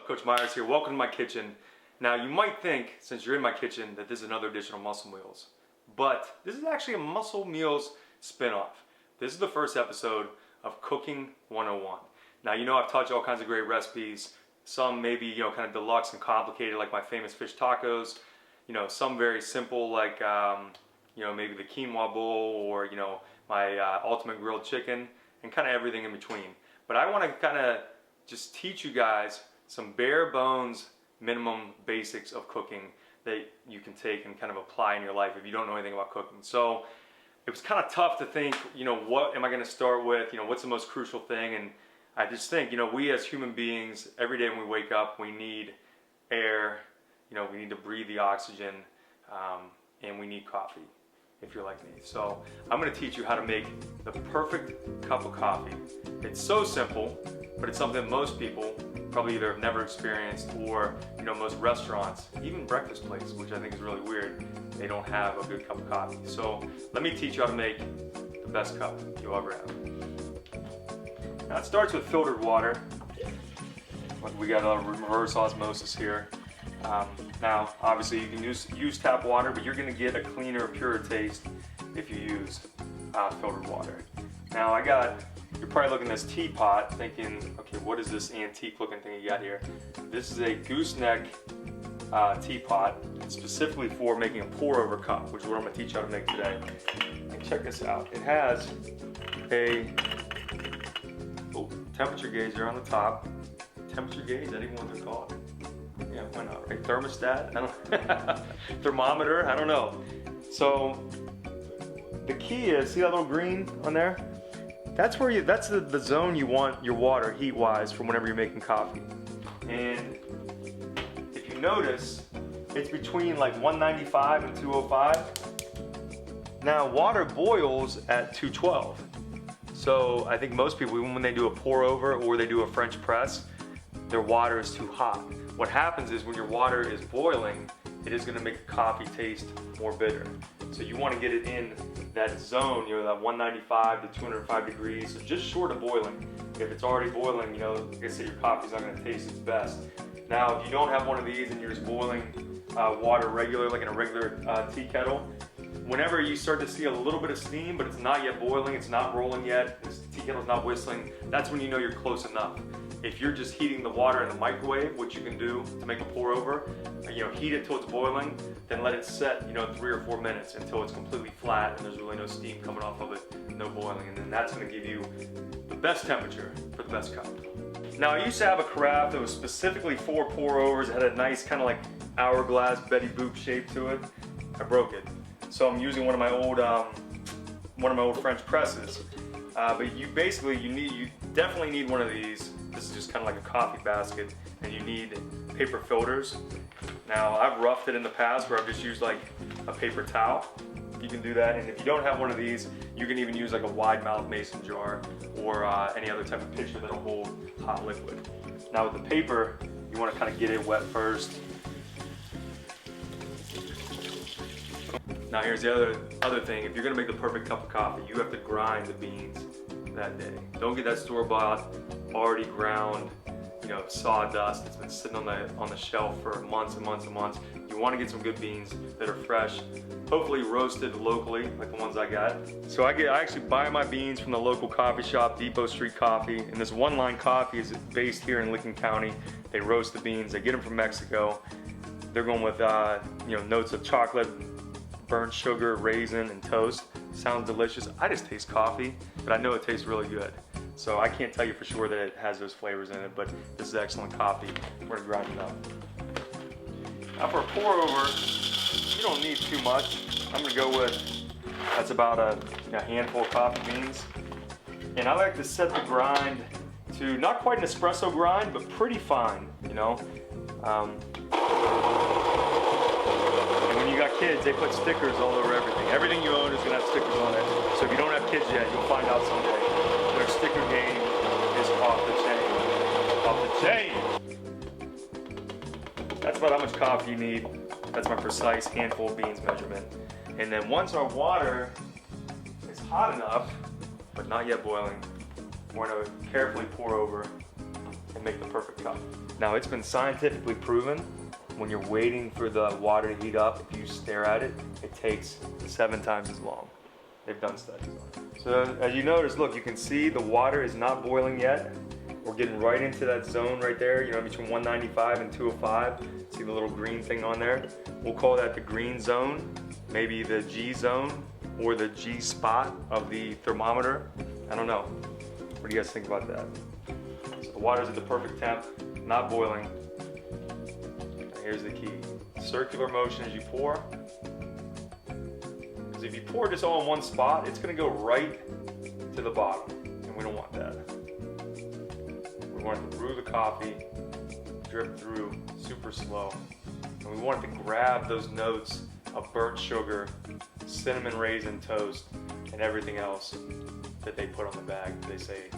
Coach Myers here. Welcome to my kitchen. Now you might think, since you're in my kitchen, that this is another edition of Muscle Meals. But this is actually a Muscle Meals spin-off. This is the first episode of Cooking 101. Now you know I've taught you all kinds of great recipes. Some maybe, kind of deluxe and complicated like my famous fish tacos. Some very simple like, maybe the quinoa bowl or, my ultimate grilled chicken and kind of everything in between. But I want to kind of just teach you guys some bare bones minimum basics of cooking that you can take and kind of apply in your life if you don't know anything about cooking. So it was kind of tough to think, what am I going to start with? What's the most crucial thing? And I just think, we as human beings, every day when we wake up, we need air, we need to breathe the oxygen, and we need coffee, if you're like me. So I'm going to teach you how to make the perfect cup of coffee. It's so simple, but it's something that most people probably either have never experienced or, most restaurants, even breakfast places, which I think is really weird, they don't have a good cup of coffee. So let me teach you how to make the best cup you'll ever have. Now it starts with filtered water. We got a reverse osmosis here. Now obviously you can use tap water, but you're going to get a cleaner, purer taste if you use filtered water. Now you're probably looking at this teapot thinking, okay, what is this antique looking thing you got here? This is a gooseneck teapot. It's specifically for making a pour over cup, which is what I'm going to teach you how to make today. And check this out. It has a temperature gauge there on the top. Temperature gauge, I don't even know what they're called. Yeah, why not, right? Thermostat, thermometer, I don't know. So the key is, see that little green on there? That's the zone you want your water heat-wise for whenever you're making coffee. And if you notice, it's between like 195 and 205. Now water boils at 212. So I think most people, even when they do a pour over or they do a French press, their water is too hot. What happens is when your water is boiling, it is going to make the coffee taste more bitter. So you want to get it in that zone, that 195 to 205 degrees, so just short of boiling. If it's already boiling, like I said, your coffee's not going to taste its best. Now, if you don't have one of these and you're just boiling water regular, like in a regular tea kettle, whenever you start to see a little bit of steam, but it's not yet boiling, it's not rolling yet, this tea kettle's not whistling, that's when you know you're close enough. If you're just heating the water in the microwave, which you can do to make a pour over, heat it till it's boiling, then let it set, 3 or 4 minutes until it's completely flat and there's really no steam coming off of it, no boiling, and then that's going to give you the best temperature for the best cup. Now I used to have a carafe that was specifically for pour overs. It had a nice kind of like hourglass Betty Boop shape to it. I broke it, so I'm using one of my old French presses. But you definitely need one of these. This is just kind of like a coffee basket, and you need paper filters. Now I've roughed it in the past where I've just used like a paper towel. You can do that, and if you don't have one of these, you can even use like a wide mouth mason jar or any other type of pitcher that'll hold hot liquid. Now with the paper, you want to kind of get it wet first. Now here's the other thing. If you're going to make the perfect cup of coffee, you have to grind the beans that day. Don't get that store-bought, already ground, sawdust that's been sitting on the shelf for months and months and months. You want to get some good beans that are fresh, hopefully roasted locally, like the ones I got. So I actually buy my beans from the local coffee shop, Depot Street Coffee, and this One Line Coffee is based here in Licking County. They roast the beans. They get them from Mexico. They're going with notes of chocolate, burnt sugar, raisin, and toast. Sounds delicious. I just taste coffee, but I know it tastes really good. So I can't tell you for sure that it has those flavors in it, but this is excellent coffee. We're gonna grind it up. Now for a pour over, you don't need too much. I'm gonna go with, that's about a handful of coffee beans. And I like to set the grind to not quite an espresso grind, but pretty fine, When you got kids, they put stickers all over everything. Everything you own is going to have stickers on it. So if you don't have kids yet, you'll find out someday. Their sticker game is off the chain. Off the chain! That's about how much coffee you need. That's my precise handful of beans measurement. And then once our water is hot enough, but not yet boiling, we're going to carefully pour over and make the perfect cup. Now it's been scientifically proven when you're waiting for the water to heat up, if you stare at it, it takes 7 times as long. They've done studies on it. So as you notice, look, you can see the water is not boiling yet. We're getting right into that zone right there, you know, between 195 and 205. See the little green thing on there? We'll call that the green zone, maybe the G zone or the G spot of the thermometer. I don't know. What do you guys think about that? So the water's at the perfect temp, not boiling. Now here's the key. Circular motion as you pour. Because if you pour this all in one spot, it's gonna go right to the bottom, and we don't want that. We want it to brew the coffee, drip through super slow, and we want it to grab those notes of burnt sugar, cinnamon raisin toast, and everything else that they put on the bag. They say